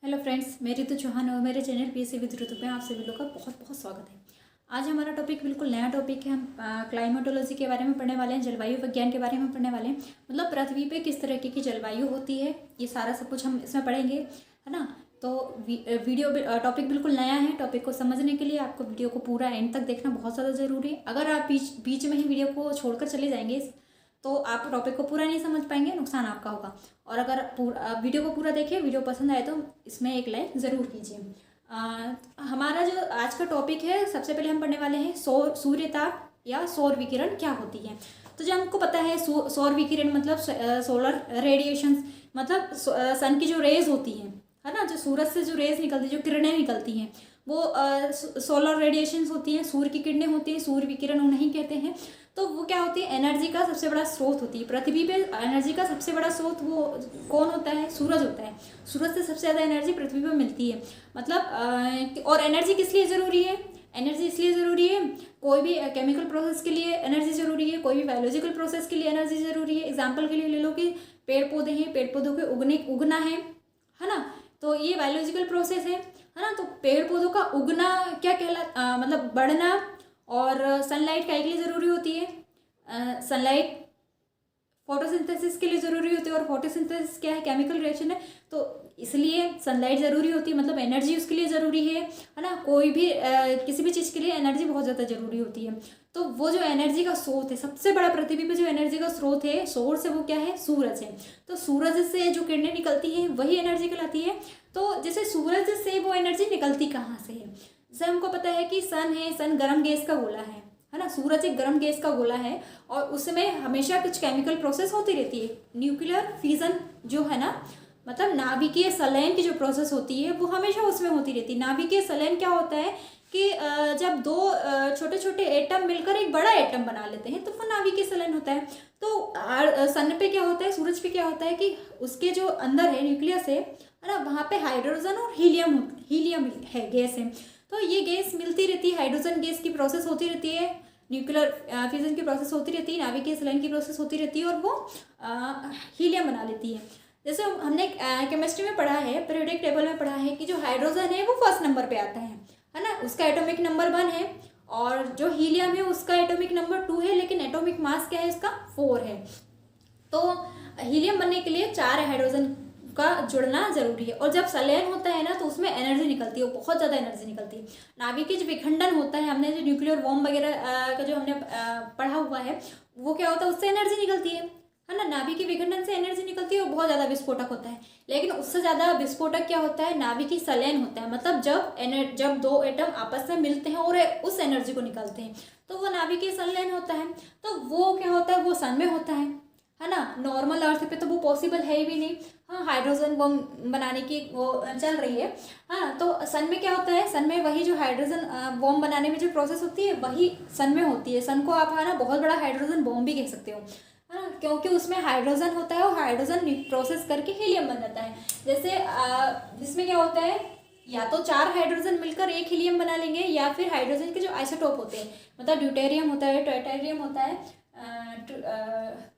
Hello friends, मैं ऋतु चौहान और मेरे चैनल पीएससी विद ऋतु पे आप सभी लोग का बहुत बहुत स्वागत है। आज हमारा टॉपिक बिल्कुल नया टॉपिक है। हम क्लाइमेटोलॉजी के बारे में पढ़ने वाले हैं, जलवायु विज्ञान के बारे में पढ़ने वाले हैं। मतलब पृथ्वी पे किस तरीके की जलवायु होती है, ये सारा सब कुछ हम इसमें पढ़ेंगे, है ना। तो वीडियो टॉपिक बिल्कुल नया है। टॉपिक को समझने के लिए आपको वीडियो को पूरा एंड तक देखना बहुत ज़्यादा ज़रूरी है। अगर आप बीच में ही वीडियो को छोड़कर चले जाएंगे तो आप टॉपिक को पूरा नहीं समझ पाएंगे, नुकसान आपका होगा। और अगर वीडियो को पूरा देखिए, वीडियो पसंद आए तो इसमें एक लाइक ज़रूर कीजिए। हमारा जो आज का टॉपिक है, सबसे पहले हम पढ़ने वाले हैं सूर्यताप या सौर विकिरण क्या होती है। तो जो हमको पता है सौर विकिरण मतलब सोलर रेडिएशन, मतलब सन की जो रेज होती हैं, है ना, जो सूरज से जो रेज निकलती है, जो किरणें निकलती हैं, वो सोलर रेडिएशंस होती हैं, सूर्य की किरणें होती हैं, सूर्य विकिरण उन्हें कहते हैं। तो वो क्या होती है, एनर्जी का सबसे बड़ा स्रोत होती है। पृथ्वी पे एनर्जी का सबसे बड़ा स्रोत वो कौन होता है? सूरज होता है। सूरज से सबसे ज़्यादा एनर्जी पृथ्वी पे मिलती है। मतलब और एनर्जी किस लिए ज़रूरी है? एनर्जी इसलिए ज़रूरी है, कोई भी केमिकल प्रोसेस के लिए एनर्जी ज़रूरी है, कोई भी बायोलॉजिकल प्रोसेस के लिए एनर्जी ज़रूरी है। एग्जाम्पल के लिए ले लो कि पेड़ पौधे हैं, पेड़ पौधों के उगना है ना, तो ये बायोलॉजिकल प्रोसेस है ना। तो पेड़ पौधों का उगना क्या मतलब बढ़ना, और सनलाइट का के लिए ज़रूरी होती है। सनलाइट फोटोसिंथेसिस के लिए ज़रूरी होती है, और फोटोसिंथेसिस क्या है? केमिकल रिएक्शन है। तो इसलिए सनलाइट ज़रूरी होती है, मतलब एनर्जी उसके लिए ज़रूरी है ना। कोई भी किसी भी चीज़ के लिए एनर्जी बहुत ज़्यादा ज़रूरी होती है। तो वो जो एनर्जी का स्रोत है, सबसे बड़ा पृथ्वी पे जो एनर्जी का स्रोत है, सोर्स है, वो क्या है? सूरज है। तो सूरज से जो किरणें निकलती हैं वही एनर्जी कहलाती है। तो जैसे सूरज से वो एनर्जी निकलती कहाँ से है? जैसे हमको पता है कि सन गर्म गैस का गोला है ना। सूरज एक गर्म गैस का गोला है, और उसमें हमेशा कुछ केमिकल प्रोसेस होती रहती है। न्यूक्लियर फिजन जो है ना, मतलब नाभिकीय संलयन की जो प्रोसेस होती है वो हमेशा उसमें होती रहती है। नाभिकीय संलयन क्या होता है कि जब दो छोटे छोटे एटम मिलकर एक बड़ा एटम बना लेते हैं तो वो नाभिकीय संलयन होता है। तो सन पे क्या होता है, सूरज पे क्या होता है कि उसके जो अंदर है, न्यूक्लियस है ना, वहाँ पे हाइड्रोजन और हीलियम है, गैस है। तो ये गैस मिलती रहती है, हाइड्रोजन गैस की प्रोसेस होती रहती है, न्यूक्लियर फिजन की प्रोसेस होती रहती है, नाभिकीय संलयन की प्रोसेस होती रहती है, और वो हीलियम बना लेती है। जैसे हमने केमिस्ट्री में पढ़ा है, पीरियोडिक टेबल में पढ़ा है कि जो हाइड्रोजन है वो फर्स्ट नंबर पे आता है ना, उसका एटॉमिक नंबर 1 है। और जो हीलियम है उसका एटॉमिक नंबर 2 है, लेकिन एटॉमिक मास क्या है उसका? 4 है। तो हीलियम बनने के लिए 4 हाइड्रोजन का जुड़ना जरूरी है। और जब संलयन होता है ना, तो उसमें एनर्जी निकलती है, बहुत ज़्यादा एनर्जी निकलती है। नाभिकीय जो विखंडन होता है, हमने जो न्यूक्लियर बॉम्ब वगैरह का जो हमने पढ़ा हुआ है, वो क्या होता है? उससे एनर्जी निकलती है ना। नाभिकीय विखंडन से एनर्जी निकलती है और बहुत ज़्यादा विस्फोटक होता है। लेकिन उससे ज़्यादा विस्फोटक क्या होता है? नाभिकीय संलयन होता है। मतलब जब दो एटम आपस में मिलते हैं और उस एनर्जी को निकालते हैं, तो वो नाभिकीय संलयन होता है। तो वो क्या होता है? वो सन में होता है ना। नॉर्मल अर्थ पे तो वो पॉसिबल है ही भी नहीं। हाँ, हाइड्रोजन बम बनाने की वो चल रही है। हाँ, तो सन में क्या होता है? सन में वही जो हाइड्रोजन बम बनाने में जो प्रोसेस होती है वही सन में होती है। सन को आप है ना बहुत बड़ा हाइड्रोजन बम भी कह सकते हो, है ना, क्योंकि उसमें हाइड्रोजन होता है और हाइड्रोजन प्रोसेस करके हीलियम बन जाता है। जैसे जिसमें क्या होता है, या तो 4 हाइड्रोजन मिलकर एक हीलियम बना लेंगे, या फिर हाइड्रोजन के जो आइसोटोप होते हैं, मतलब ड्यूटेरियम होता है, ट्रिटियम होता है।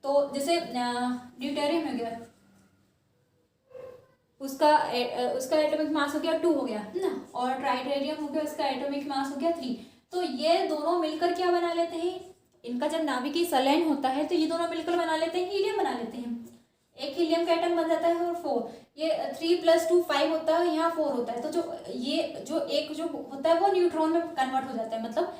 तो जैसे ड्यूटेरियम हो गया, उसका एटॉमिक मास हो गया 2 हो गया, है ना, और ट्राइटेरियम हो गया, उसका एटॉमिक मास हो गया 3। तो ये दोनों मिलकर क्या बना लेते हैं? इनका जब नाभिकीय संलयन होता है तो ये दोनों मिलकर बना लेते हैं, हीलियम बना लेते हैं। एक हीलियम का एटम बन जाता है, और 4, ये 3 + 2 5 होता है, यहाँ 4 होता है। तो जो एक जो होता है वो न्यूट्रॉन में कन्वर्ट हो जाता है। मतलब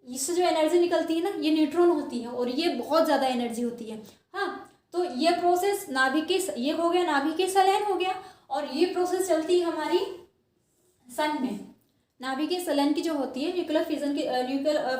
इससे जो एनर्जी निकलती है ना, ये न्यूट्रॉन होती है, और ये बहुत ज़्यादा एनर्जी होती है। हाँ, तो ये प्रोसेस ये हो गया नाभिकीय संलयन हो गया, और ये प्रोसेस चलती है हमारी सन में। नाभिकीय संलयन की जो होती है, न्यूक्लियर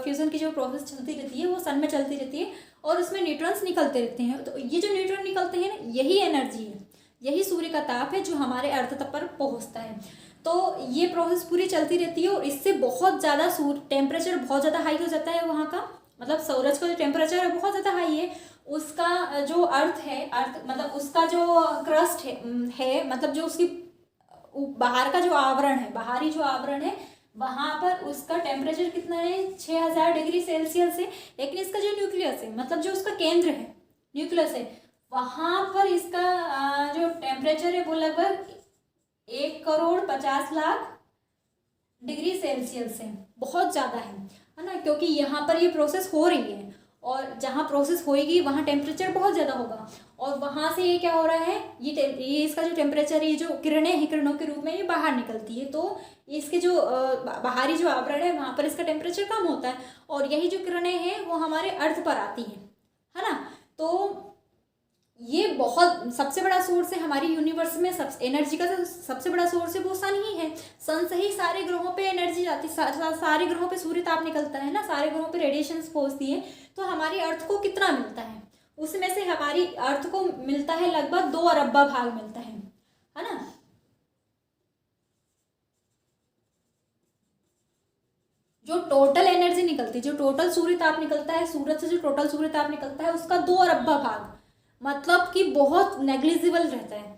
फ्यूजन की जो प्रोसेस चलती रहती है वो सन में चलती रहती है, और उसमें न्यूट्रॉन्स निकलते रहते हैं। तो ये जो न्यूट्रॉन निकलते हैं ना, यही एनर्जी है, यही सूर्य का ताप है जो हमारे अर्थ तक पर पहुँचता है। तो ये प्रोसेस पूरी चलती रहती है, और इससे बहुत ज़्यादा टेम्परेचर बहुत ज़्यादा हाई हो जाता है वहाँ का। मतलब सूरज का जो टेम्परेचर है बहुत ज़्यादा हाई है। उसका जो अर्थ मतलब उसका जो क्रस्ट है, मतलब जो उसकी बाहर का जो आवरण है, बाहरी जो आवरण है, वहाँ पर उसका टेम्परेचर कितना है? 6000 डिग्री सेल्सियस है। लेकिन इसका जो न्यूक्लियस है, मतलब जो उसका केंद्र है, न्यूक्लियस है, वहाँ पर इसका जो टेम्परेचर है वो लगभग 1,50,00,000 डिग्री सेल्सियस है, बहुत ज़्यादा है ना, क्योंकि यहाँ पर ये प्रोसेस हो रही है और जहाँ प्रोसेस होएगी वहाँ टेम्परेचर बहुत ज़्यादा होगा और वहाँ से ये क्या हो रहा है, ये इसका जो टेम्परेचर, ये जो किरणें हैं, किरणों के रूप में ये बाहर निकलती है, तो इसके जो बाहरी जो आवरण है वहाँ पर इसका टेम्परेचर कम होता है और यही जो किरणें हैं वो हमारे अर्थ पर आती हैं, है ना। तो ये बहुत सबसे बड़ा सोर्स है हमारी यूनिवर्स में, सब एनर्जी का सबसे बड़ा सोर्स है वो सन ही है। सन से ही सारे ग्रहों पे एनर्जी जाती है, सारे ग्रहों पे सूर्य ताप निकलता है ना, सारे ग्रहों पे रेडिएशंस पहुंचती है। तो हमारी अर्थ को कितना मिलता है, उसमें से हमारी अर्थ को मिलता है लगभग 2 अरबा भाग मिलता है ना। जो टोटल एनर्जी निकलती है, जो टोटल सूर्य ताप निकलता है, सूरज से जो टोटल सूर्य ताप निकलता है उसका 2 अरबा भाग, मतलब कि बहुत नेग्लिजिबल रहता है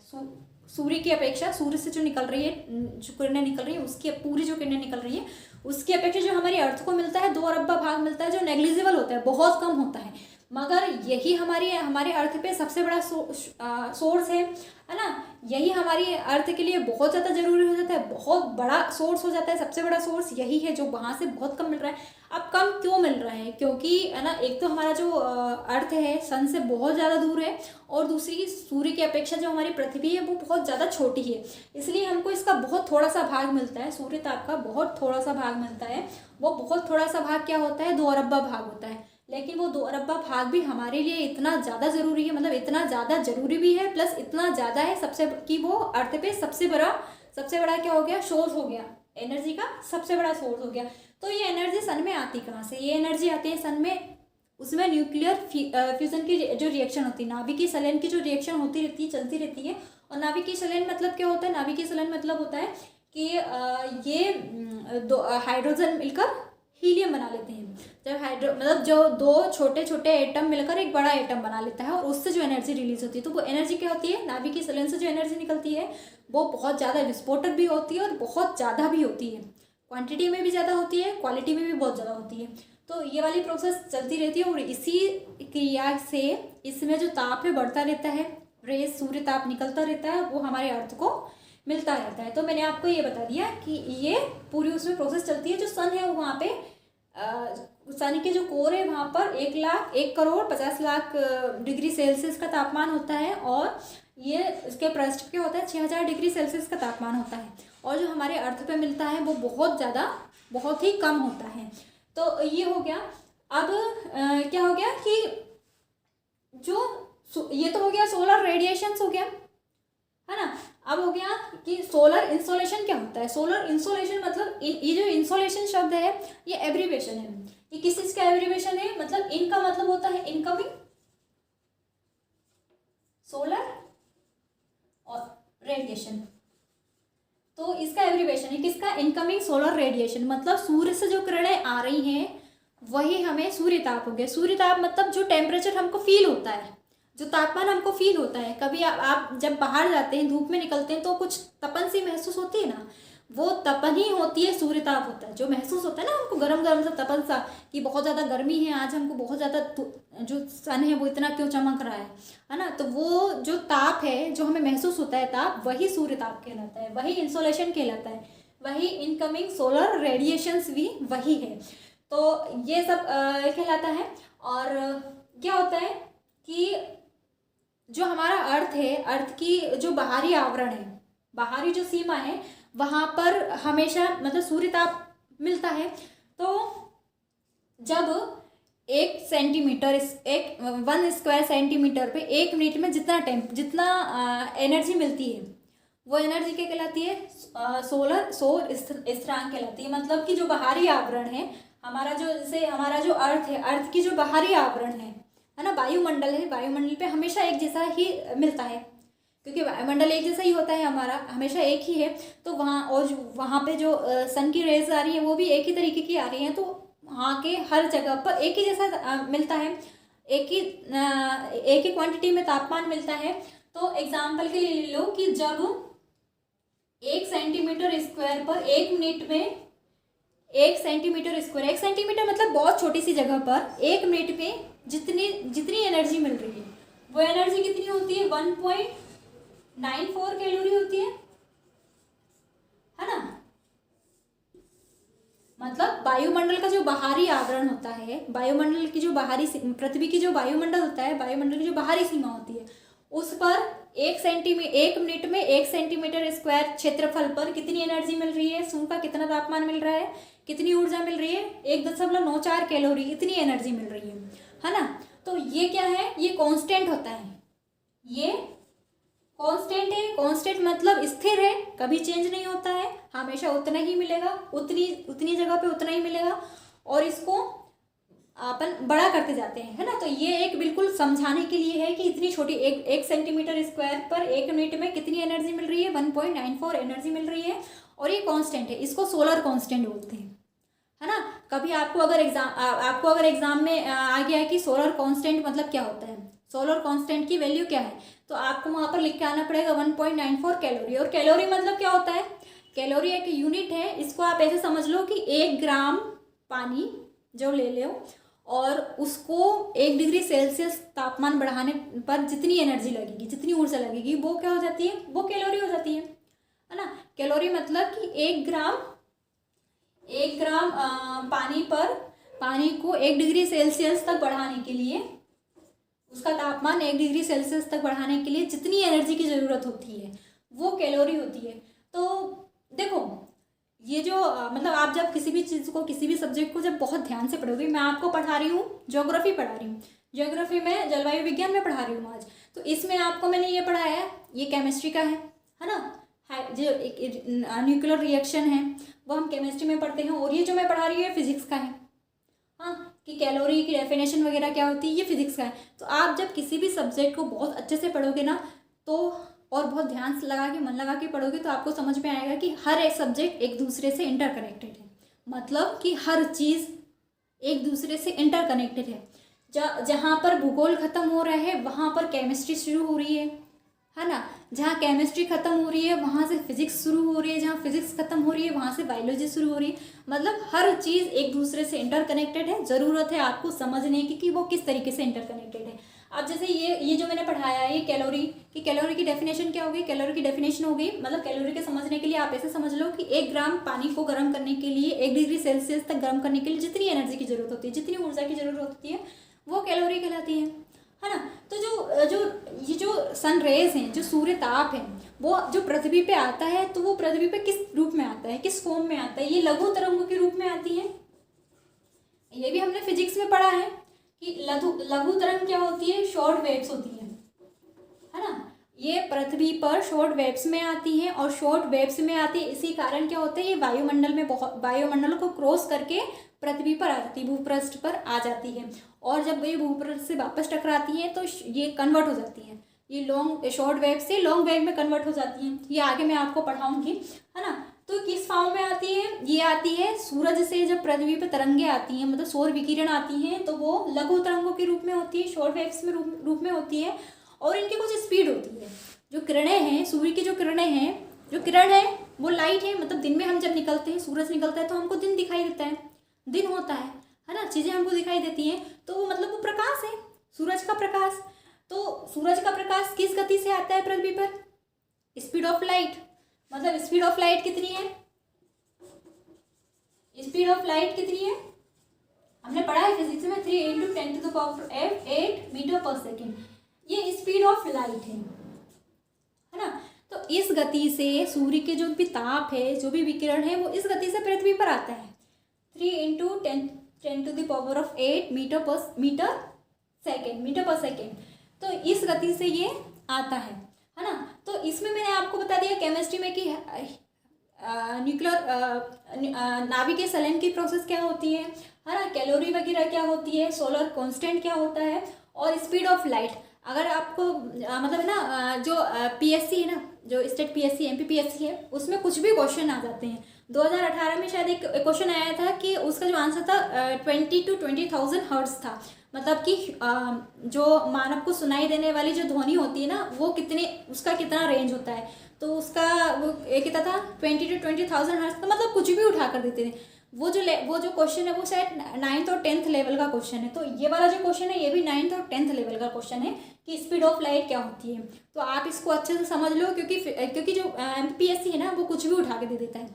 सूर्य की अपेक्षा। सूर्य से जो निकल रही है, जो किरणें निकल रही है, उसकी पूरी जो किरणें निकल रही है उसकी अपेक्षा जो हमारी अर्थ को मिलता है 2 अरबा भाग मिलता है, जो नेग्लिजिबल होता है, बहुत कम होता है। मगर यही हमारे अर्थ पे सबसे बड़ा सोर्स है ना। यही हमारी अर्थ के लिए बहुत ज़्यादा जरूरी हो जाता है, बहुत बड़ा सोर्स हो जाता है। सबसे बड़ा सोर्स यही है जो वहाँ से बहुत कम मिल रहा है। अब कम क्यों मिल रहा है, क्योंकि है ना, एक तो हमारा जो अर्थ है सन से बहुत ज़्यादा दूर है और दूसरी सूर्य की अपेक्षा जो हमारी पृथ्वी है वो बहुत ज़्यादा छोटी है, इसलिए हमको इसका बहुत थोड़ा सा भाग मिलता है, सूर्य ताप का बहुत थोड़ा सा भाग मिलता है। वो बहुत थोड़ा सा भाग क्या होता है, 2 अरबा भाग होता है। लेकिन वो 2 अरबा भाग भी हमारे लिए इतना ज़्यादा ज़रूरी है, मतलब इतना ज़्यादा ज़रूरी भी है प्लस इतना ज़्यादा है सबसे, कि वो अर्थ पे सबसे बड़ा क्या हो गया, सोर्स हो गया, एनर्जी का सबसे बड़ा सोर्स हो गया। तो ये एनर्जी सन में आती कहाँ से, ये एनर्जी आती है सन में, उसमें न्यूक्लियर फ्यूजन की जो रिएक्शन होती है, नाभिकीय संलयन की जो रिएक्शन होती रहती है, चलती रहती है। और नाभिकीय संलयन मतलब क्या होता है, नाभिकीय संलयन मतलब होता है कि ये दो हाइड्रोजन मिलकर हीलियम बना लेते हैं। जब मतलब जो 2 छोटे छोटे एटम मिलकर एक बड़ा एटम बना लेता है और उससे जो एनर्जी रिलीज होती है, तो वो एनर्जी क्या होती है, नाभिकीय संलयन से जो एनर्जी निकलती है वो बहुत ज़्यादा विस्फोटक भी होती है और बहुत ज़्यादा भी होती है, क्वांटिटी में भी ज़्यादा होती है, क्वालिटी में भी बहुत ज़्यादा होती है। तो ये वाली प्रोसेस चलती रहती है और इसी क्रिया से इसमें जो ताप है बढ़ता रहता है, रेज सूर्य ताप निकलता रहता है, वो हमारे अर्थ को मिलता रहता है। तो मैंने आपको ये बता दिया कि ये पूरी उसमें प्रोसेस चलती है। जो सन है वो वहाँ पे सन के जो कोर है वहाँ पर 1,50,00,000 डिग्री सेल्सियस का तापमान होता है और ये इसके पृष्ठ पे होता है 6,000 डिग्री सेल्सियस का तापमान होता है। और जो हमारे अर्थ पे मिलता है वो बहुत ही कम होता है। तो ये हो गया। अब क्या हो गया कि जो ये तो हो गया सोलर रेडिएशंस हो गया, है ना। अब हो गया कि सोलर इंसोलेशन क्या होता है। सोलर इंसोलेशन मतलब ये जो इंसोलेशन शब्द है ये एब्रीविएशन है। ये किस चीज का एब्रीविएशन है, मतलब इनका मतलब होता है इनकमिंग सोलर और रेडिएशन। तो इसका एब्रीविएशन है किसका, इनकमिंग सोलर रेडिएशन। मतलब सूर्य से जो किरणें आ रही हैं वही हमें सूर्य ताप हो गया। सूर्य ताप मतलब जो टेम्परेचर हमको फील होता है, जो तापमान हमको फील होता है। कभी आप जब बाहर जाते हैं, धूप में निकलते हैं, तो कुछ तपन सी महसूस होती है ना, वो तपन ही होती है, सूर्य ताप होता है। जो महसूस होता है ना हमको गरम गरम सा तपन सा, कि बहुत ज़्यादा गर्मी है आज, हमको बहुत ज़्यादा जो सन है वो इतना क्यों चमक रहा है ना। तो वो जो ताप है जो हमें महसूस होता है ताप, वही सूर्य ताप कहलाता है, वही इंसोलेशन कहलाता है, वही इनकमिंग सोलर रेडिएशंस भी वही है। तो ये सब कहलाता है। और क्या होता है कि जो हमारा अर्थ है, अर्थ की जो बाहरी आवरण है, बाहरी जो सीमा है, वहाँ पर हमेशा मतलब सूर्य ताप मिलता है। तो जब 1 सेंटीमीटर 1 स्क्वायर सेंटीमीटर पे 1 मिनट में जितना एनर्जी मिलती है, वो एनर्जी क्या कहलाती है, सौर स्थिरांक कहलाती है। मतलब कि जो बाहरी आवरण है हमारा, जो जैसे हमारा जो अर्थ है, अर्थ की जो बाहरी आवरण है ना, वायुमंडल है, वायुमंडल पे हमेशा एक जैसा ही मिलता है, क्योंकि वायुमंडल एक जैसा ही होता है, हमारा हमेशा एक ही है। तो वहाँ पे जो सन की रेज आ रही है वो भी एक ही तरीके की आ रही हैं, तो वहाँ के हर जगह पर एक ही जैसा मिलता है, एक ही क्वांटिटी में तापमान मिलता है। तो एग्जाम्पल के लिए ले लो कि जब 1 सेंटीमीटर स्क्वायर पर 1 मिनट में 1 सेंटीमीटर स्क्वायर, 1 सेंटीमीटर मतलब बहुत छोटी सी जगह पर 1 मिनट में जितनी एनर्जी मिल रही है, वो एनर्जी कितनी होती है, 1.94 कैलोरी होती है। वायुमंडल का जो बाहरी आवरण होता है, वायुमंडल की जो बाहरी, पृथ्वी की जो वायुमंडल होता है, वायुमंडल की जो बाहरी सीमा होती है, उस पर 1 मिनट में 1 सेंटीमीटर स्क्वायर क्षेत्रफल पर कितनी एनर्जी मिल रही है, सूर्य का कितना तापमान मिल रहा है, कितनी ऊर्जा मिल रही है, 1.94 कैलोरी, इतनी एनर्जी मिल रही है ना। तो ये क्या है, ये कांस्टेंट होता है, ये कांस्टेंट है। कांस्टेंट मतलब स्थिर है, कभी चेंज नहीं होता है, हमेशा उतना ही मिलेगा, उतनी जगह पे उतना ही मिलेगा, और इसको अपन बड़ा करते जाते हैं, है ना। तो ये एक बिल्कुल समझाने के लिए है कि इतनी छोटी एक सेंटीमीटर स्क्वायर पर 1 मिनट में कितनी एनर्जी मिल रही है, 1.94 एनर्जी मिल रही है, और ये कांस्टेंट है, इसको सोलर कांस्टेंट बोलते हैं, है ना। कभी आपको अगर एग्जाम में आ गया है कि सोलर कांस्टेंट मतलब क्या होता है, सोलर कांस्टेंट की वैल्यू क्या है, तो आपको वहाँ पर लिख के आना पड़ेगा 1.94 कैलोरी। और कैलोरी मतलब क्या होता है, कैलोरी एक यूनिट है, इसको आप ऐसे समझ लो कि 1 ग्राम पानी जो ले लो और उसको 1 डिग्री सेल्सियस तापमान बढ़ाने पर जितनी एनर्जी लगेगी, जितनी ऊर्जा लगेगी, वो क्या हो जाती है, वो कैलोरी हो जाती है ना। कैलोरी मतलब कि 1 ग्राम पानी को 1 डिग्री सेल्सियस तक बढ़ाने के लिए, उसका तापमान 1 डिग्री सेल्सियस तक बढ़ाने के लिए जितनी एनर्जी की ज़रूरत होती है वो कैलोरी होती है। तो देखो ये जो मतलब आप जब किसी भी चीज़ को, किसी भी सब्जेक्ट को जब बहुत ध्यान से पढ़ोगे, मैं आपको पढ़ा रही हूँ ज्योग्राफी पढ़ा रही हूँ, ज्योग्राफी में जलवायु विज्ञान में पढ़ा रही हूँ आज, तो इसमें आपको मैंने ये पढ़ाया है, ये केमिस्ट्री का है ना, जो एक न्यूक्लियर रिएक्शन है वो हम केमिस्ट्री में पढ़ते हैं, और ये जो मैं पढ़ा रही हूँ ये फिजिक्स का है, हाँ, कि कैलोरी की डेफिनेशन वगैरह क्या होती है, ये फिजिक्स का है। तो आप जब किसी भी सब्जेक्ट को बहुत अच्छे से पढ़ोगे ना, तो और बहुत ध्यान से लगा के, मन लगा के पढ़ोगे, तो आपको समझ में आएगा कि हर एक सब्जेक्ट एक दूसरे से इंटरकनेक्टेड है, मतलब कि हर चीज़ एक दूसरे से इंटरकनेक्टेड है। जहाँ पर भूगोल खत्म हो रहा है वहाँ पर केमिस्ट्री शुरू हो रही है ना। जहाँ केमिस्ट्री खत्म हो रही है वहाँ से फिजिक्स शुरू हो रही है, जहाँ फिजिक्स खत्म हो रही है वहाँ से बायोलॉजी शुरू हो रही है, मतलब हर चीज़ एक दूसरे से इंटरकनेक्टेड है। ज़रूरत है आपको समझने की कि वो किस तरीके से इंटरकनेक्टेड है। अब जैसे ये जो मैंने पढ़ाया है, ये कैलोरी की डेफिनेशन क्या होगी, कैलोरी की डेफिनेशन हो गई, मतलब कैलोरी के समझने के लिए आप ऐसे समझ लो कि 1 ग्राम पानी को गर्म करने के लिए, 1 डिग्री सेल्सियस तक गर्म करने के लिए जितनी एनर्जी की जरूरत होती है, जितनी ऊर्जा की जरूरत होती है, वो कैलोरी कहलाती है ना। तो ये जो सन रेज हैं, जो सूर्य ताप है, वो जो पृथ्वी पे आता है, तो वो पृथ्वी पे किस रूप में आता है, किस फॉर्म में आता है, ये लघु तरंगों के रूप में आती है। ये भी हमने फिजिक्स में पढ़ा है कि लघु तरंग क्या होती है, शॉर्ट वेव्स होती है ना। ये पृथ्वी पर शॉर्ट वेव्स में आती हैं, और शॉर्ट वेव्स में आती है इसी कारण क्या होता है, ये वायुमंडल को क्रॉस करके पृथ्वी पर आ जाती है, भूपृष्ठ पर आ जाती है, और जब ये भूपृष्ठ से वापस टकराती हैं तो ये कन्वर्ट हो जाती हैं, ये शॉर्ट वेव से लॉन्ग वेव में कन्वर्ट हो जाती हैं। ये आगे मैं आपको पढ़ाऊंगी, है ना। तो किस फॉर्म में आती है, ये आती है सूरज से जब पृथ्वी पर तरंगे आती हैं, मतलब सौर विकिरण आती हैं, तो वो लघु तरंगों के रूप में होती है, शॉर्ट वेव्स में रूप में होती है, और इनकी कुछ स्पीड होती है। जो किरणें हैं, सूर्य की जो किरणें हैं, जो किरण है वो लाइट है, मतलब दिन में हम जब निकलते हैं, सूरज निकलता है तो हमको दिन दिखाई देता है, दिन होता है ना, चीज़ें हमको दिखाई देती हैं, तो वो मतलब वो प्रकाश है, सूरज का प्रकाश। तो सूरज का प्रकाश किस गति से आता है पृथ्वी पर, स्पीड ऑफ लाइट, मतलब स्पीड ऑफ लाइट कितनी है, स्पीड ऑफ लाइट कितनी है, हमने पढ़ा है फिजिक्स में 3 × 10⁸ मीटर पर सेकेंड, ये स्पीड ऑफ लाइट है ना। तो इस गति से सूर्य के जो भी ताप है, जो भी विकिरण है, वो इस गति से पृथ्वी पर आता है, 3 × 10⁸ मीटर पर सेकेंड। तो इस गति से ये आता है ना। तो इसमें मैंने आपको बता दिया केमिस्ट्री में कि नाभिक के संलयन की प्रोसेस क्या होती है ना, कैलोरी वगैरह क्या होती है, सोलर कांस्टेंट क्या होता है, और स्पीड ऑफ लाइट। अगर आपको मतलब ना जो पीएससी है ना, जो स्टेट पीएससी एमपीपीएससी है, उसमें कुछ भी क्वेश्चन आ जाते हैं। 2018 में शायद एक क्वेश्चन आया था कि उसका जो आंसर था 20 to 20,000 हर्ट्ज था, मतलब कि जो मानव को सुनाई देने वाली जो ध्वनि होती है ना, वो उसका कितना रेंज होता है, तो उसका वो कितना था 20 to 20,000 हर्ट्ज, तो मतलब कुछ भी उठा कर देते थे। वो जो क्वेश्चन है वो शायद 9th और 10th लेवल का क्वेश्चन है। तो ये वाला जो क्वेश्चन है ये भी 9th और 10th लेवल का क्वेश्चन है कि स्पीड ऑफ लाइट क्या होती है। तो आप इसको अच्छे से समझ लो, क्योंकि जो एमपीएससी है ना, वो कुछ भी उठा के दे देता है,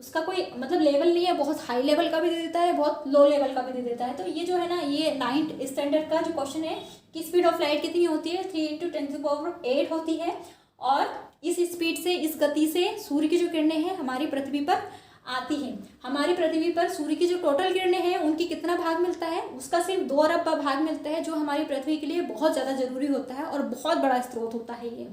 उसका कोई मतलब लेवल नहीं है, बहुत हाई लेवल का भी दे देता है, बहुत लो लेवल का भी दे देता है। तो ये जो है ना, ये 9th स्टैंडर्ड का जो क्वेश्चन है कि स्पीड ऑफ लाइट कितनी होती है, 3 × 10⁸ होती है। और इस स्पीड से, इस गति से सूर्य की जो किरणें हैं हमारी पृथ्वी पर आती हैं। हमारी पृथ्वी पर सूर्य की जो टोटल किरणें हैं उनकी कितना भाग मिलता है, उसका सिर्फ 2 अरब भाग मिलता है, जो हमारी पृथ्वी के लिए बहुत ज़्यादा जरूरी होता है और बहुत बड़ा स्रोत होता है ये,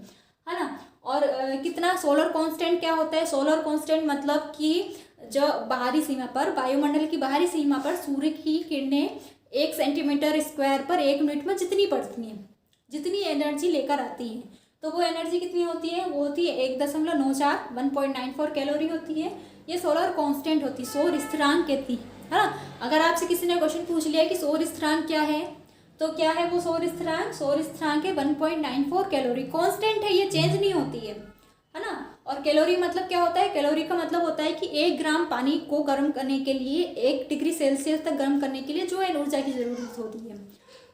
है ना। और कितना सोलर कांस्टेंट क्या होता है, सोलर कांस्टेंट मतलब कि जो बाहरी सीमा पर, वायुमंडल की बाहरी सीमा पर सूर्य की किरणें 1 सेंटीमीटर स्क्वायर पर 1 मिनट में जितनी पड़ती हैं, जितनी एनर्जी लेकर आती हैं, तो वो एनर्जी कितनी होती है, वो होती है 1.94 1.94 कैलोरी होती है। ये सोलर कांस्टेंट होती है, सौर स्थिरांक कहती है ना। अगर आपसे किसी ने क्वेश्चन पूछ लिया कि सौर स्थिरांक क्या है, तो क्या है वो सौर स्थिरांक, सौर स्थिरांक है 1.94 कैलोरी, कांस्टेंट है, ये चेंज नहीं होती है ना। और कैलोरी मतलब क्या होता है, कैलोरी का मतलब होता है कि 1 ग्राम पानी को गर्म करने के लिए, 1 डिग्री सेल्सियस तक गर्म करने के लिए जो ऊर्जा की जरूरत होती है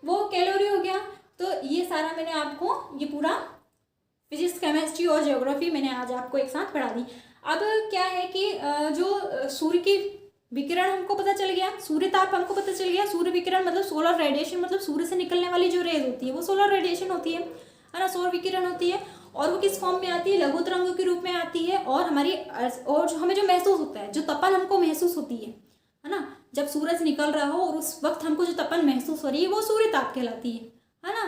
वो कैलोरी हो गया। तो ये सारा मैंने आपको, ये पूरा फिजिक्स, केमिस्ट्री और ज्योग्राफी मैंने आज आपको एक साथ पढ़ा दी। अब क्या है कि जो सूर्य की विकिरण हमको पता चल गया, सूर्य ताप हमको पता चल गया, सूर्य विकिरण मतलब सोलर रेडिएशन, मतलब सूर्य से निकलने वाली जो रेज होती है वो सोलर रेडिएशन होती है ना, सौर विकिरण होती है। और वो किस फॉर्म में आती है, लघु तरंगों के रूप में आती है। और हमारी, और जो हमें जो महसूस होता है, जो तपन हमको महसूस होती है ना, जब सूरज निकल रहा हो और उस वक्त हमको जो तपन महसूस हो रही है वो सूर्य ताप कहलाती है ना।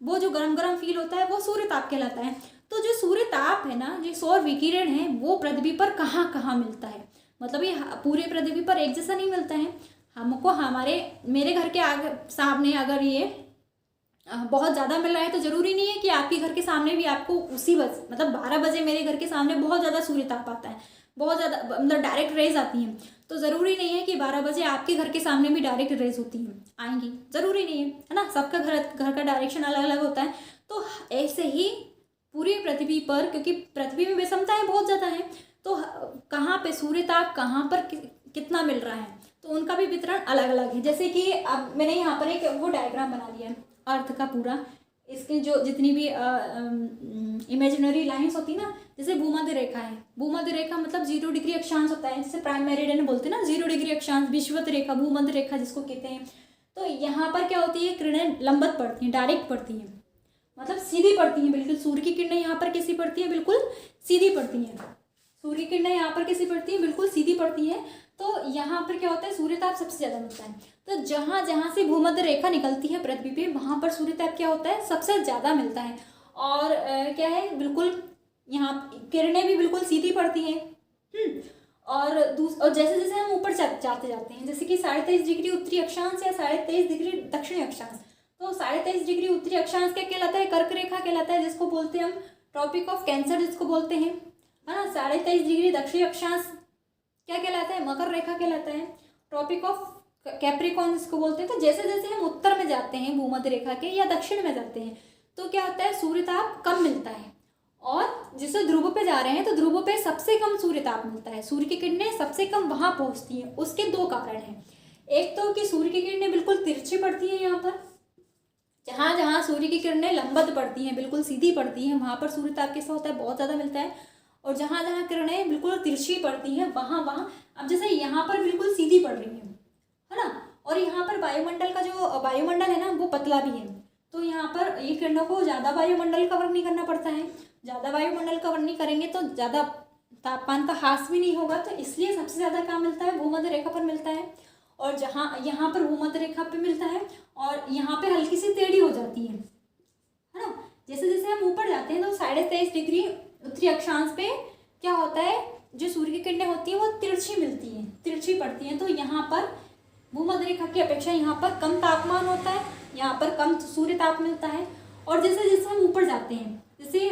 वो जो गरम गरम फील होता है वो सूर्य ताप कहलाता है। तो जो सूर्य ताप है ना, जो सौर विकिरण है, वो पृथ्वी पर कहाँ कहाँ मिलता है, मतलब ये पूरे पृथ्वी पर एक जैसा नहीं मिलता है। हमको मेरे घर के आगे सामने अगर ये बहुत ज़्यादा मिल रहा है तो ज़रूरी नहीं है कि आपके घर के सामने भी आपको उसी मतलब 12 बजे मेरे घर के सामने बहुत ज़्यादा सूर्य ताप आता है, बहुत ज़्यादा मतलब डायरेक्ट रेज आती हैं, तो ज़रूरी नहीं है कि 12 बजे आपके घर के सामने भी डायरेक्ट रेज होती हैं, आएंगी, ज़रूरी नहीं है ना। सबका घर का डायरेक्शन अलग अलग होता है। तो ऐसे ही पूरी पृथ्वी पर, क्योंकि पृथ्वी में विषमताएं बहुत ज़्यादा हैं, तो कहाँ पे सूर्य ताप कहाँ पर कितना मिल रहा है, तो उनका भी वितरण अलग अलग है। जैसे कि अब मैंने यहाँ पर एक वो डायग्राम बना लिया है अर्थ का पूरा, इसकी जो जितनी भी इमेजिनरी लाइंस होती है ना, जैसे भूमध्य रेखा है, भूमध्य रेखा मतलब 0 डिग्री अक्षांश होता है, जैसे प्राइम मेरिडियन बोलते हैं ना, 0 डिग्री अक्षांश, विषुवत रेखा, भूमध्य रेखा जिसको कहते हैं। तो यहाँ पर क्या होती है, किरणें लंबवत पड़ती हैं, डायरेक्ट पड़ती हैं, मतलब सीधी पड़ती हैं बिल्कुल। सूर्य की किरणें यहाँ पर कैसी पड़ती है, बिल्कुल सीधी पड़ती हैं। सूर्य की किरणें यहाँ पर कैसी पड़ती है, बिल्कुल सीधी पड़ती है। तो यहाँ पर क्या होता है, सूर्यताप सबसे ज़्यादा मिलता है। तो जहाँ जहाँ से भूमध्य रेखा निकलती है पृथ्वी पे, वहाँ पर सूर्यताप क्या होता है, सबसे ज़्यादा मिलता है। और क्या है, बिल्कुल यहाँ किरणें भी बिल्कुल सीधी पड़ती हैं। और जैसे जैसे हम ऊपर जाते जाते हैं, जैसे कि 23.5 डिग्री उत्तरी अक्षांश या 23.5 डिग्री दक्षिणी अक्षांश, तो 23.5 डिग्री उत्तरी अक्षांश क्या कहलाता है, कर्क रेखा कहलाता है, जिसको बोलते हैं हम ट्रॉपिक ऑफ कैंसर जिसको बोलते हैं, है ना। 23.5 डिग्री दक्षिणी अक्षांश क्या कहलाता है, मकर रेखा कहलाता है, ट्रॉपिक ऑफ कैप्रिकॉर्न जिसको बोलते हैं। तो जैसे जैसे हम उत्तर में जाते हैं भूमध्य रेखा के या दक्षिण में जाते हैं, तो क्या होता है, सूर्यताप कम मिलता है। और जिसे ध्रुव पे जा रहे हैं तो ध्रुव पे सबसे कम सूर्यताप मिलता है, सूर्य की किरणें सबसे कम वहां पहुंचती हैं। उसके 2 कारण हैं, एक तो कि सूर्य की किरणें बिल्कुल तिरछी पड़ती हैं, यहाँ पर जहाँ जहाँ सूर्य की किरणें लंबवत पड़ती हैं, बिल्कुल सीधी पड़ती हैं, वहां पर सूर्यताप कैसा होता है, बहुत ज़्यादा मिलता है। और जहाँ जहाँ किरणें बिल्कुल तिरछी पड़ती हैं, वहाँ वहाँ, अब जैसे यहाँ पर बिल्कुल सीधी पड़ रही है ना, और यहाँ पर वायुमंडल का जो वायुमंडल है ना वो पतला भी है, तो यहाँ पर ये किरणों को ज़्यादा वायुमंडल कवर नहीं करना पड़ता है। ज़्यादा वायुमंडल कवर नहीं करेंगे तो ज़्यादा तापमान का ह्रास भी नहीं होगा, तो इसलिए सबसे ज़्यादा क्या मिलता है, भूमध्य रेखा पर मिलता है। और जहाँ यहाँ पर भूमध्य रेखा पे मिलता है और यहाँ पे हल्की सी टेढ़ी हो जाती है ना। जैसे जैसे हम ऊपर जाते हैं तो 23.5 डिग्री उत्तरी अक्षांश पे क्या होता है, जो सूर्य की किरणें होती हैं वो तिरछी मिलती हैं, तिरछी पड़ती हैं। तो यहाँ पर भूमध्य रेखा की अपेक्षा यहाँ पर कम तापमान होता है, यहाँ पर कम सूर्य ताप मिलता है। और जैसे जैसे हम ऊपर जाते हैं, जैसे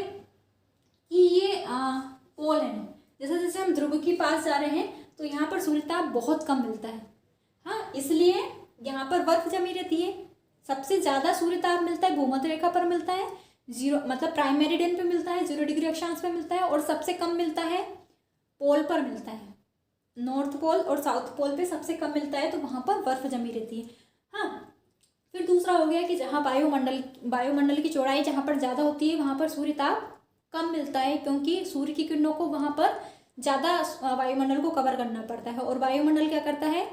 कि ये पोल है, जैसे जैसे हम ध्रुव के पास जा रहे हैं तो यहाँ पर सूर्य ताप बहुत कम मिलता है। हाँ, इसलिए यहाँ पर बर्फ जमी रहती है। सबसे ज़्यादा सूर्य ताप मिलता है भूमध्य रेखा पर मिलता है, 0 मतलब प्राइम मेरिडियन पे मिलता है, 0 डिग्री अक्षांश पे मिलता है। और सबसे कम मिलता है पोल पर मिलता है, नॉर्थ पोल और साउथ पोल पे सबसे कम मिलता है, तो वहाँ पर बर्फ जमी रहती है। हाँ, फिर दूसरा हो गया कि जहाँ वायुमंडल की चौड़ाई जहाँ पर ज़्यादा होती है वहाँ पर सूर्य ताप कम मिलता है, क्योंकि सूर्य की किरणों को वहाँ पर ज़्यादा वायुमंडल को कवर करना पड़ता है। और वायुमंडल क्या करता है,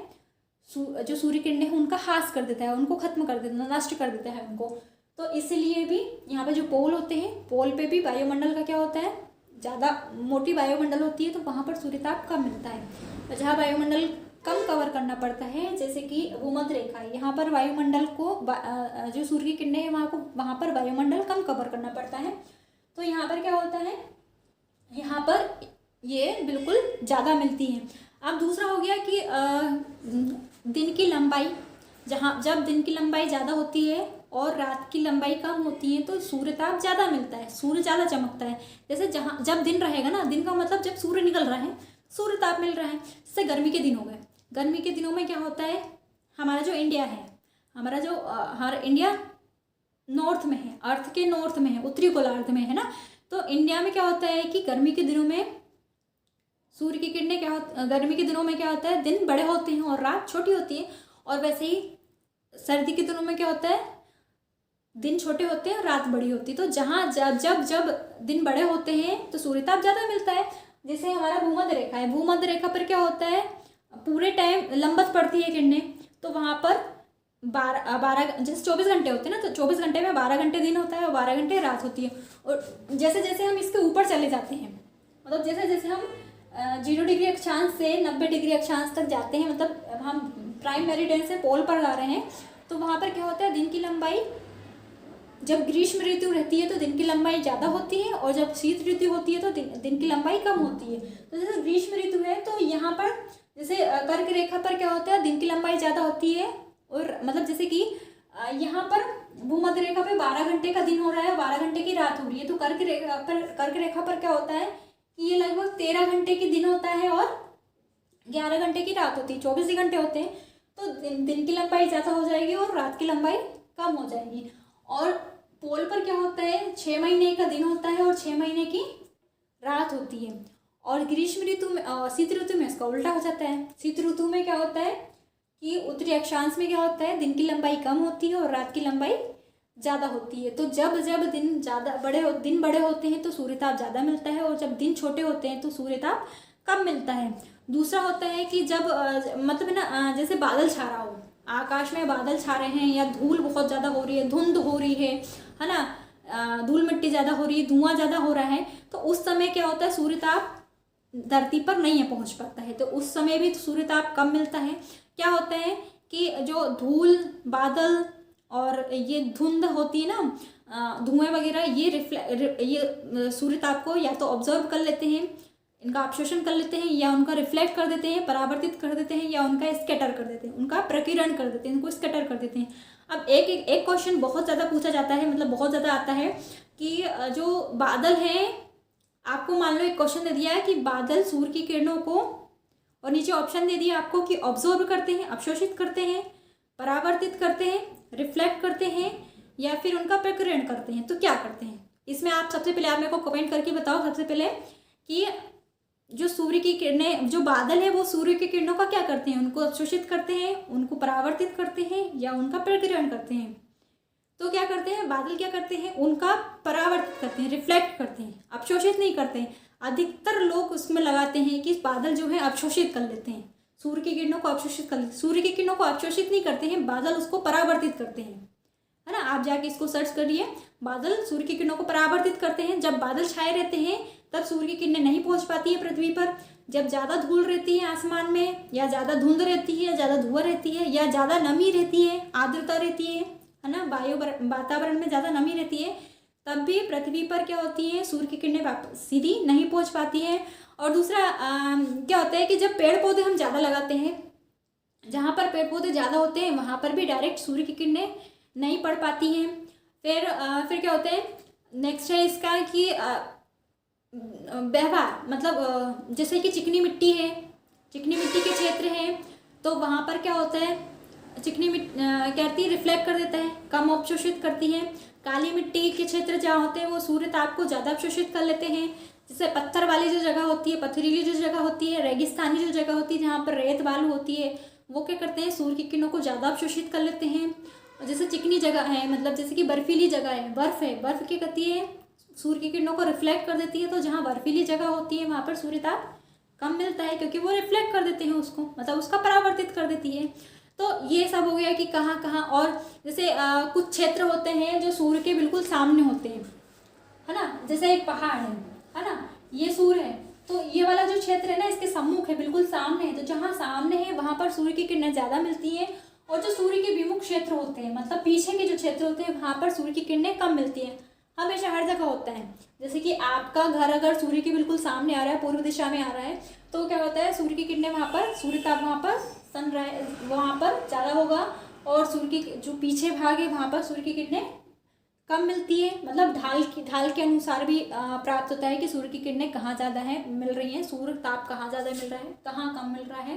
जो सूर्य किरणें हैं उनका ह्रास कर देता है, उनको खत्म कर देता है, नष्ट कर देता है उनको। तो इसलिए भी यहाँ पे जो पोल होते हैं, पोल पे भी वायुमंडल का क्या होता है, ज़्यादा मोटी वायुमंडल होती है तो वहाँ पर सूर्यताप कम मिलता है। तो जहाँ वायुमंडल कम कवर करना पड़ता है, जैसे कि भूमध्य रेखा है, यहाँ पर वायुमंडल को जो सूर्य की किरणें हैं वहाँ पर वायुमंडल कम कवर करना पड़ता है। तो यहाँ पर क्या होता है, यहाँ पर ये बिल्कुल ज़्यादा मिलती है। अब दूसरा हो गया कि दिन की लंबाई, जब दिन की लंबाई ज़्यादा होती है और रात की लंबाई कम होती है तो सूर्यताप ज़्यादा मिलता है, सूर्य ज़्यादा चमकता है। जैसे जब दिन रहेगा ना, दिन का मतलब जब सूर्य निकल रहा है सूर्यताप मिल रहा है। जैसे गर्मी के दिन हो गए, गर्मी के दिनों में क्या होता है, हमारा जो इंडिया है, हमारा इंडिया नॉर्थ में है, अर्थ के नॉर्थ में है, उत्तरी गोलार्ध में है ना। तो इंडिया में क्या होता है कि गर्मी के दिनों में सूर्य की किरणें गर्मी के दिनों में क्या होता है, दिन बड़े होते हैं और रात छोटी होती है। और वैसे ही सर्दी के दिनों में क्या होता है, दिन छोटे होते हैं और रात बड़ी होती है। तो जब दिन बड़े होते हैं तो सूर्यताप ज़्यादा मिलता है। जैसे हमारा भूमध्य रेखा है, भूमध्य रेखा पर क्या होता है, पूरे टाइम लंबत पड़ती है किरणें, तो वहाँ पर 12 जैसे 24 घंटे होते हैं ना, तो 24 घंटे में 12 घंटे दिन होता है और 12 घंटे रात होती है। और जैसे जैसे हम इसके ऊपर चले जाते हैं, मतलब जैसे जैसे हम 0 डिग्री अक्षांश से 90 डिग्री अक्षांश तक जाते हैं, मतलब हम प्राइम मेरिडियन से पोल पर जा रहे हैं, तो वहाँ पर क्या होता है, दिन की लंबाई, जब ग्रीष्म ऋतु रहती है तो दिन की लंबाई ज़्यादा होती है और जब शीत ऋतु होती है तो दिन की लंबाई कम होती है। तो जैसे ग्रीष्म ऋतु है तो यहाँ पर जैसे कर्क रेखा पर क्या होता है, दिन की लंबाई ज़्यादा होती है। और मतलब जैसे कि यहाँ पर भूमध्य रेखा पे 12 घंटे का दिन हो रहा है, 12 घंटे की रात हो रही है। तो कर्क रेखा पर क्या होता है कि ये लगभग 13 घंटे की दिन होता है और 11 घंटे की रात होती है, 24 घंटे होते हैं। तो दिन की लंबाई ज़्यादा हो जाएगी और रात की लंबाई कम हो जाएगी। और पोल पर क्या होता है, 6 महीने का दिन होता है और 6 महीने की रात होती है। और ग्रीष्म ऋतु में, शीत ऋतु में इसका उल्टा हो जाता है। शीत ऋतु में क्या होता है कि उत्तरी अक्षांश में क्या होता है, दिन की लंबाई कम होती है और रात की लंबाई ज़्यादा होती है। तो जब दिन बड़े होते हैं तो सूर्यताप ज़्यादा मिलता है और जब दिन छोटे होते हैं तो सूर्यताप कम मिलता है। दूसरा होता है कि जब मतलब ना, जैसे बादल छा रहा हो, आकाश में बादल छा रहे हैं या धूल बहुत ज़्यादा हो रही है, धुंध हो रही है ना, धूल मिट्टी ज़्यादा हो रही है, धुआं ज़्यादा हो रहा है, तो उस समय क्या होता है, सूर्यताप धरती पर नहीं है पहुंच पाता है, तो उस समय भी सूर्यताप कम मिलता है। क्या होता है कि जो धूल, बादल और ये धुंध होती है ना, धुएं वगैरह, ये सूर्यताप को या तो ऑब्जर्व कर लेते हैं, इनका अवशोषण कर लेते हैं, या उनका रिफ्लेक्ट कर देते हैं, परावर्तित कर देते हैं, या उनका स्कैटर कर देते हैं, उनका प्रकीर्णन कर देते हैं, उनको स्कैटर कर देते हैं। अब एक क्वेश्चन बहुत ज़्यादा पूछा जाता है, मतलब बहुत ज़्यादा आता है कि जो बादल हैं, आपको मान लो एक क्वेश्चन दे दिया है कि बादल सूर्य की किरणों को, और नीचे ऑप्शन दे दिया आपको कि ऑब्जर्व करते हैं, अवशोषित करते हैं, परावर्तित करते हैं, रिफ्लेक्ट करते हैं, या फिर उनका प्रकीर्णन करते हैं, तो क्या करते हैं इसमें? आप सबसे पहले आप मेरे को कमेंट करके बताओ सबसे पहले कि जो सूर्य की किरणें, जो बादल है वो सूर्य की किरणों का क्या करते हैं, उनको अवशोषित करते हैं, उनको परावर्तित करते हैं, या उनका प्रकीर्णन करते हैं? तो क्या करते हैं बादल, क्या करते हैं, उनका परावर्तित करते हैं, रिफ्लेक्ट करते हैं, अवशोषित नहीं करते हैं। अधिकतर लोग उसमें लगाते हैं कि बादल जो है अवशोषित कर लेते हैं, सूर्य की किरणों को अवशोषित कर लेते, सूर्य की किरणों को अवशोषित नहीं करते हैं, बादल उसको परावर्तित करते हैं, है ना। आप जाके इसको सर्च करिए, बादल सूर्य की किरणों को परावर्तित करते हैं। जब बादल छाए रहते हैं तब सूर्य की किरणें नहीं पहुंच पाती है पृथ्वी पर। जब ज़्यादा धूल रहती है आसमान में, या ज़्यादा धुंध रहती है, या ज़्यादा धुआं रहती है, या ज़्यादा नमी रहती है, आर्द्रता रहती है ना, वातावरण में ज़्यादा नमी रहती है, तब भी पृथ्वी पर क्या होती है, सूर्य की किरणें वापस सीधी नहीं पहुंच पाती है। और दूसरा क्या होता है कि जब पेड़ पौधे हम ज़्यादा लगाते हैं, जहाँ पर पेड़ पौधे ज़्यादा होते हैं वहाँ पर भी डायरेक्ट सूर्य की किरणें नहीं पड़ पाती हैं। फिर क्या होता है, नेक्स्ट है इसका कि व्यवहार, मतलब जैसे कि चिकनी मिट्टी है, चिकनी मिट्टी के क्षेत्र हैं, तो वहाँ पर क्या होता है, चिकनी मिट्टी कहती है रिफ्लेक्ट कर देता है, कम अवशोषित करती है। काली मिट्टी के क्षेत्र जहाँ होते हैं वो सूर्य ताप को ज़्यादा अवशोषित कर लेते हैं। जैसे पत्थर वाली जो जगह होती है, पथरीली जो जगह होती है, रेगिस्तानी जो जगह होती है जहाँ पर रेत बालू होती है, वो क्या करते हैं, सूर्य की किरणों को ज़्यादा अवशोषित कर लेते हैं। और जैसे चिकनी जगह है, मतलब जैसे कि बर्फीली जगह है, बर्फ़ क्या करती है, सूर्य की किरणों को रिफ्लेक्ट कर देती है। तो जहाँ बर्फीली जगह होती है वहाँ पर सूर्य ताप कम मिलता है, क्योंकि वो रिफ्लेक्ट कर देते हैं उसको, मतलब उसका परावर्तित कर देती है। तो ये सब हो गया कि कहाँ कहाँ। और जैसे कुछ क्षेत्र होते हैं जो सूर्य के बिल्कुल सामने होते हैं, है ना, जैसे एक पहाड़ है ना, ये सूर्य है, तो ये वाला जो क्षेत्र है ना इसके सम्मुख है, बिल्कुल सामने है। तो जहाँ सामने है वहाँ पर सूर्य की किरणें ज़्यादा मिलती हैं, और जो सूर्य के विमुख क्षेत्र होते हैं, मतलब पीछे के जो क्षेत्र होते हैं, वहाँ पर सूर्य की किरणें कम मिलती हैं। हमेशा हर जगह होता है। जैसे कि आपका घर अगर सूर्य के बिल्कुल सामने आ रहा है, पूर्व दिशा में आ रहा है, तो क्या होता है, सूर्य की किरणें वहाँ पर, सूर्य ताप वहाँ पर, सनराइज वहाँ पर ज़्यादा होगा, और सूर्य की जो पीछे भाग है वहाँ पर सूर्य की किरणें कम मिलती है। मतलब ढाल के अनुसार भी प्राप्त होता है कि सूर्य की किरणें कहाँ ज़्यादा है मिल रही हैं, सूर्य ताप कहाँ ज़्यादा मिल रहा है, कहाँ कम मिल रहा है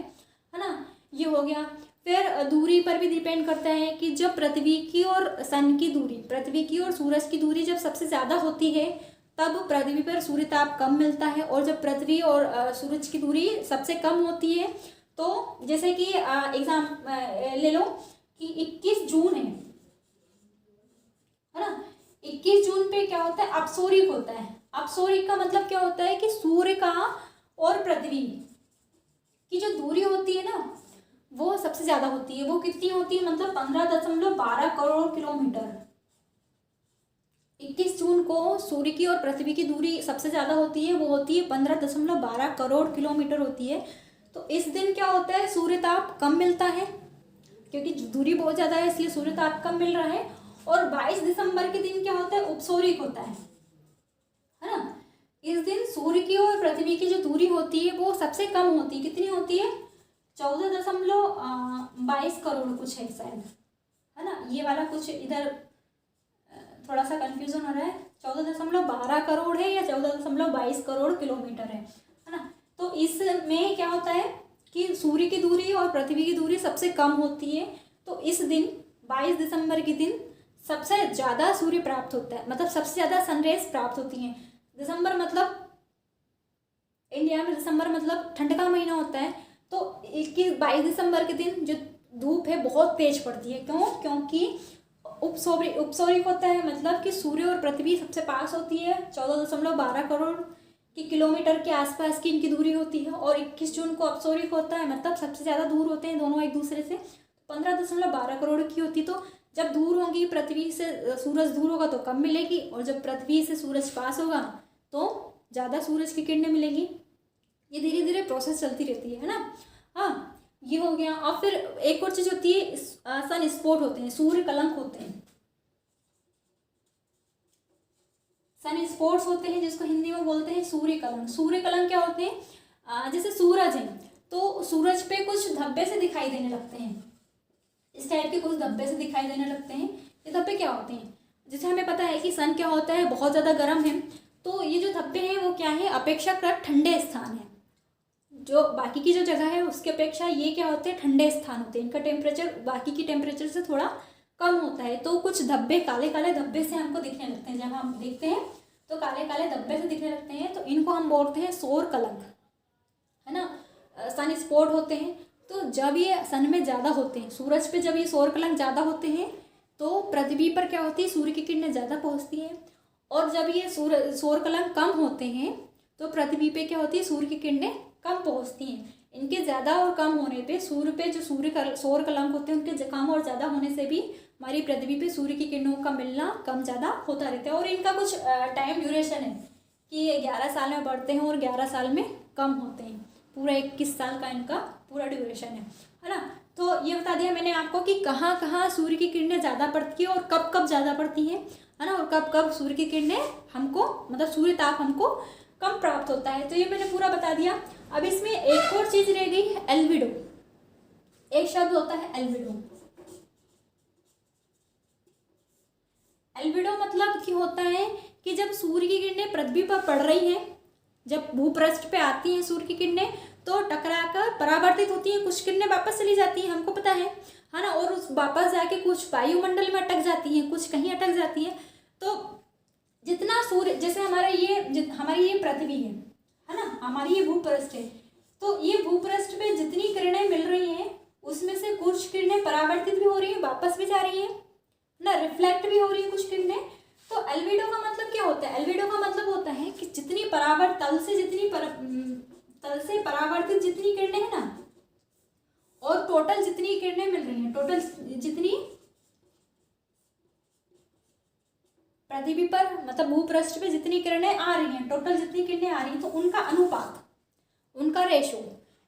ना। ये हो गया। फिर दूरी पर भी डिपेंड करता है कि जब पृथ्वी की और सन की दूरी, पृथ्वी की और सूरज की दूरी जब सबसे ज़्यादा होती है तब पृथ्वी पर सूर्य ताप कम मिलता है, और जब पृथ्वी और सूरज की दूरी सबसे कम होती है, तो जैसे कि एग्जाम ले लो कि 21 जून है ना, 21 जून पे क्या होता है, अपसोरिक होता है। अपसोरिक का मतलब क्या होता है कि सूर्य का और पृथ्वी की जो दूरी होती है ना वो सबसे ज्यादा होती है। वो कितनी होती है, मतलब 15.12 करोड़ किलोमीटर। 21 जून को सूर्य की और पृथ्वी की दूरी सबसे ज्यादा होती है, वो होती है 15.12 करोड़ किलोमीटर होती है। तो इस दिन क्या होता है, सूर्य ताप कम मिलता है, क्योंकि दूरी बहुत ज्यादा है इसलिए सूर्य ताप कम मिल रहा है। और 22 दिसंबर के दिन क्या होता है, उपसौरिक होता है ना। इस दिन सूर्य की और पृथ्वी की जो दूरी होती है वो सबसे कम होती है। कितनी होती है, 14.22 करोड़ कुछ है शायद, है ना। ये वाला कुछ इधर थोड़ा सा कंफ्यूजन हो रहा है, 14.12 करोड़ है या 14.22 करोड़ किलोमीटर है ना। तो इसमें क्या होता है कि सूर्य की दूरी और पृथ्वी की दूरी सबसे कम होती है। तो इस दिन 22 दिसंबर के दिन सबसे ज़्यादा सूर्य प्राप्त होता है, मतलब सबसे ज़्यादा सनरेज प्राप्त होती हैं। दिसंबर मतलब इंडिया में दिसंबर मतलब ठंड का महीना होता है, तो 22 दिसंबर के दिन जो धूप है बहुत तेज पड़ती है। क्यों, क्योंकि उपसौरिक होता है, मतलब कि सूर्य और पृथ्वी सबसे पास होती है, 14.12 करोड़ की किलोमीटर के आसपास की इनकी दूरी होती है। और 21 जून को अपसौरिक होता है, मतलब सबसे ज़्यादा दूर होते हैं दोनों एक दूसरे से, 15.12 करोड़ की होती। तो जब दूर होंगी पृथ्वी से, सूरज दूर होगा तो कम मिलेगी, और जब पृथ्वी से सूरज पास होगा तो ज़्यादा सूरज की किरणें मिलेंगी। ये धीरे धीरे प्रोसेस चलती रहती है ना। हाँ, ये हो गया। और फिर एक और चीज होती है, सन स्पॉट होते हैं, सूर्य कलंक होते हैं, सन स्पॉट्स होते हैं, जिसको हिंदी में बोलते हैं सूर्य कलंक। सूर्य कलंक क्या होते हैं, जैसे सूरज है तो सूरज पे कुछ धब्बे से दिखाई देने लगते हैं, इस टाइप के कुछ धब्बे से दिखाई देने लगते हैं। ये धब्बे क्या होते हैं, जैसे हमें पता है कि सन क्या होता है, बहुत ज़्यादा गर्म है, तो ये जो धब्बे हैं वो क्या है, अपेक्षाकृत ठंडे स्थान है। जो बाकी की जो जगह है उसके अपेक्षा ये क्या होते हैं, ठंडे स्थान होते हैं, इनका टेम्परेचर बाकी की टेम्परेचर से थोड़ा कम होता है। तो कुछ धब्बे, काले काले धब्बे से हमको दिखने लगते हैं, जब हम देखते हैं तो काले काले धब्बे से दिखने लगते हैं, तो इनको हम बोलते हैं सौर कलंक, है ना, सन स्पॉट होते हैं। तो जब ये सन में ज़्यादा होते हैं, सूरज पे जब ये सौर कलंक ज़्यादा होते हैं तो पृथ्वी पर क्या होती है, सूर्य की किरणें ज़्यादा पहुँचती हैं। और जब ये सौर कलंक कम होते हैं तो पृथ्वी पे क्या होती है, सूर्य की किरणें कम पहुँचती हैं। इनके ज़्यादा और कम होने पे सूर्य पे जो सौर कलंक होते हैं उनके कम और ज़्यादा होने से भी हमारी पृथ्वी पे सूर्य की किरणों का मिलना कम ज़्यादा होता रहता है। और इनका कुछ टाइम ड्यूरेशन है कि ये 11 साल में बढ़ते हैं और 11 साल में कम होते हैं, पूरा 21 साल का इनका पूरा ड्यूरेशन है ना। तो ये बता दिया मैंने आपको कि कहाँ कहाँ सूर्य की किरणें ज़्यादा पड़ती है और कब कब ज़्यादा पड़ती हैं, है ना, और कब कब सूर्य की किरणें हमको, मतलब सूर्य ताप हमको कम प्राप्त होता है। तो ये मैंने पूरा बता दिया। अब इसमें एक और चीज रह गई है, एल्बिडो। एक शब्द होता है एल्बिडो। एल्बिडो मतलब कि होता है कि जब सूर्य की किरणें पृथ्वी पर पड़ रही हैं, जब भूपृष्ठ पे आती हैं सूर्य की किरणें तो टकराकर परावर्तित होती हैं, कुछ किरणें वापस चली जाती हैं, हमको पता है ना, और उस वापस जाके कुछ वायुमंडल में अटक जाती हैं, कुछ कहीं अटक जाती हैं। तो जितना सूर्य, जैसे हमारी ये पृथ्वी है ना, हमारी ये भूपृष्ठ है, तो ये भूपृष्ठ पे जितनी किरणें मिल रही हैं उसमें से कुछ किरणें परावर्तित भी हो रही हैं, वापस भी जा रही हैं ना, रिफ्लेक्ट भी हो रही है कुछ किरणें। तो एल्बिडो का मतलब क्या होता है, एल्बिडो का मतलब होता है कि जितनी परावर्त तल से जितनी तल से परावर्तित जितनी किरणें हैं ना, और टोटल जितनी किरणें मिल रही हैं, टोटल जितनी पृथ्वी पर मतलब भूपृष्ठ पे जितनी किरणें आ रही हैं, टोटल जितनी किरणें आ रही हैं, तो उनका अनुपात, उनका रेशो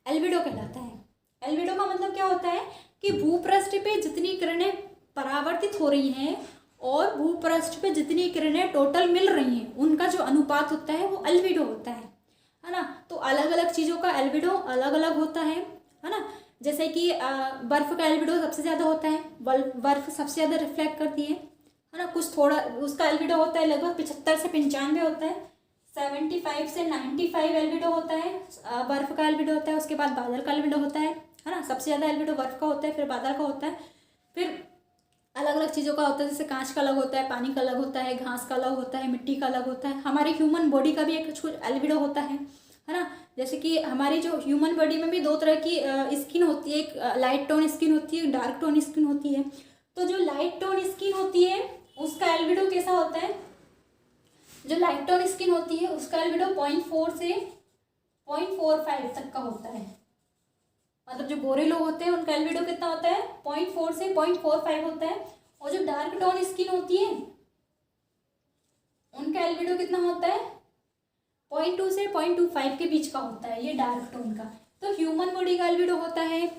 एल्बिडो कहलाता है। एल्बिडो का मतलब क्या होता है कि भूपृष्ठ पे जितनी किरणें परावर्तित हो रही हैं और भूपृष्ठ पे जितनी किरणें टोटल मिल रही हैं, उनका जो अनुपात होता है वो एल्बिडो होता है ना। तो अलग अलग चीज़ों का एल्बिडो अलग अलग होता है ना। जैसे कि बर्फ़ का एल्बिडो सबसे ज़्यादा होता है, बर्फ़ सबसे ज़्यादा रिफ्लेक्ट करती है ना। कुछ थोड़ा उसका एल्बिडो होता है लगभग 75 से 95 होता है, 75 से 95 एल्बिडो होता है बर्फ़ का एल्बिडो होता है। उसके बाद बादल का एल्बिडो होता है ना। सबसे ज़्यादा एल्बिडो बर्फ़ का होता है, फिर बादल का होता है, फिर अलग अलग चीज़ों का होता है। जैसे कांच का अलग होता है, पानी का अलग होता है, घास का अलग होता है, मिट्टी का अलग होता है। हमारे ह्यूमन बॉडी का भी एक कुछ एल्बिडो होता है ना। जैसे कि हमारी जो ह्यूमन बॉडी में भी दो तरह की स्किन होती है, एक लाइट टोन स्किन होती है, डार्क टोन स्किन होती है। तो जो लाइट टोन स्किन होती है उसका एल्बिडो कैसा होता है, जो लाइट टोन स्किन होती है उसका एल्बिडो 0.4 से 0.45 तक का होता है। मतलब जो गोरे लोग होते हैं उनका एल्बिडो कितना होता है, 0.4 से 0.45 होता है। और जो डार्क टोन स्किन होती है उनका एल्बिडो कितना होता है, 0.2 से 0.25 के बीच का होता है, ये डार्क टोन का। तो ह्यूमन बॉडी का एल्बिडो होता है,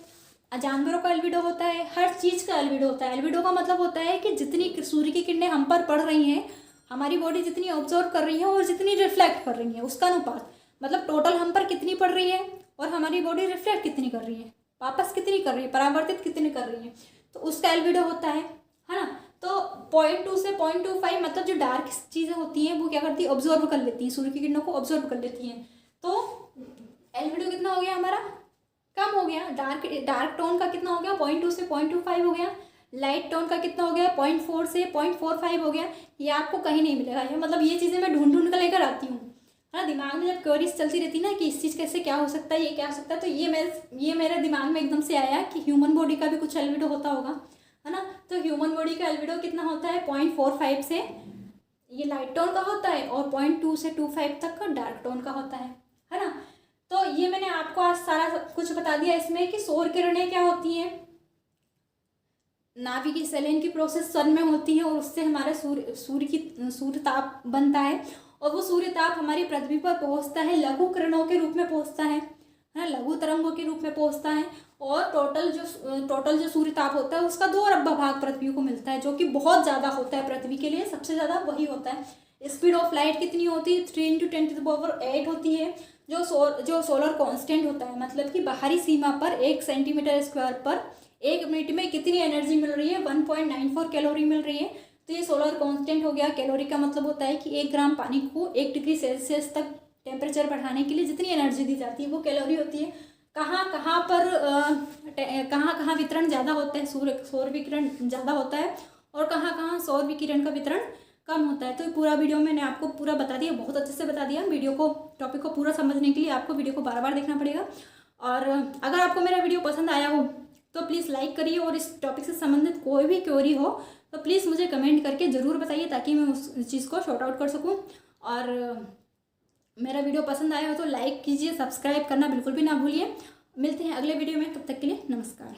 जानवरों का एल्बिडो होता है, हर चीज़ का एल्बिडो होता है। एल्बिडो का मतलब होता है कि जितनी सूर्य की किरणें हम पर पड़ रही हैं, हमारी बॉडी जितनी ऑब्जर्व कर रही है और जितनी रिफ्लेक्ट कर रही है, उसका अनुपात। मतलब टोटल हम पर कितनी पड़ रही है और हमारी बॉडी रिफ्लेक्ट कितनी कर रही है, वापस कितनी कर रही है, परावर्तित कितनी कर रही है, तो उसका एल्बिडो होता है ना। तो 0.2 से 0.25 मतलब जो डार्क चीज़ें होती हैं वो क्या करती है, ऑब्जर्व कर लेती हैं, सूर्य की किरणों को ऑब्जर्व कर लेती हैं। तो एल्बिडो कितना हो गया हमारा, कम हो गया। डार्क टोन का कितना हो गया, 0.2 से 0.25 हो गया। लाइट टोन का कितना हो गया, 0.4 से 0.45 हो गया। ये आपको कहीं नहीं मिलेगा। ये मतलब ये चीज़ें मैं ढूंढ ढूंढ कर लेकर आती हूँ, है ना। दिमाग में जब क्वेरीज चलती रहती ना कि इस चीज़ कैसे क्या हो सकता है, ये क्या हो सकता है, तो ये मेरे दिमाग में एकदम से आया कि ह्यूमन बॉडी का भी कुछ एल्बिडो होता होगा, है ना। तो ह्यूमन बॉडी का एल्बिडो कितना होता है, 0.45 से ये लाइट टोन का होता है और 0.2 से 0.25 तक का डार्क टोन का होता है ना। तो ये मैंने आपको आज सारा कुछ बता दिया इसमें कि सौर किरणें क्या होती हैं। नाभिकीय संलयन की प्रोसेस सन में होती है और उससे हमारा सूर्य ताप बनता है, और वो सूर्य ताप हमारी पृथ्वी पर पहुंचता है, लघु किरणों के रूप में पहुंचता है ना, लघु तरंगों के रूप में पहुंचता है। और टोटल जो सूर्य ताप होता है उसका 2 भाग पृथ्वी को मिलता है, जो कि बहुत ज़्यादा होता है। पृथ्वी के लिए सबसे ज़्यादा वही होता है। स्पीड ऑफ लाइट कितनी होती है, 3 × 10⁸ होती है। जो सोलर कांस्टेंट होता है, मतलब कि बाहरी सीमा पर 1 सेंटीमीटर स्क्वायर पर 1 मिनट में कितनी एनर्जी मिल रही है, 1.94 कैलोरी मिल रही है। तो ये सोलर कांस्टेंट हो गया। कैलोरी का मतलब होता है कि 1 ग्राम पानी को 1 डिग्री सेल्सियस तक टेम्परेचर बढ़ाने के लिए जितनी एनर्जी दी जाती है वो कैलोरी होती है। कहाँ कहाँ वितरण ज़्यादा होता है, सौर विकिरण ज़्यादा होता है, और कहाँ सौर विकिरण का वितरण कम होता है। तो पूरा वीडियो मैंने आपको पूरा बता दिया, बहुत अच्छे से बता दिया। वीडियो को टॉपिक को पूरा समझने के लिए आपको वीडियो को बार बार देखना पड़ेगा। और अगर आपको मेरा वीडियो पसंद आया हो तो प्लीज़ लाइक करिए, और इस टॉपिक से संबंधित कोई भी क्वेरी हो तो प्लीज़ मुझे कमेंट करके ज़रूर बताइए, ताकि मैं उस चीज़ को शॉर्ट आउट कर सकूँ। और मेरा वीडियो पसंद आया हो तो लाइक कीजिए, सब्सक्राइब करना बिल्कुल भी ना भूलिए। मिलते हैं अगले वीडियो में, तब तक के लिए नमस्कार।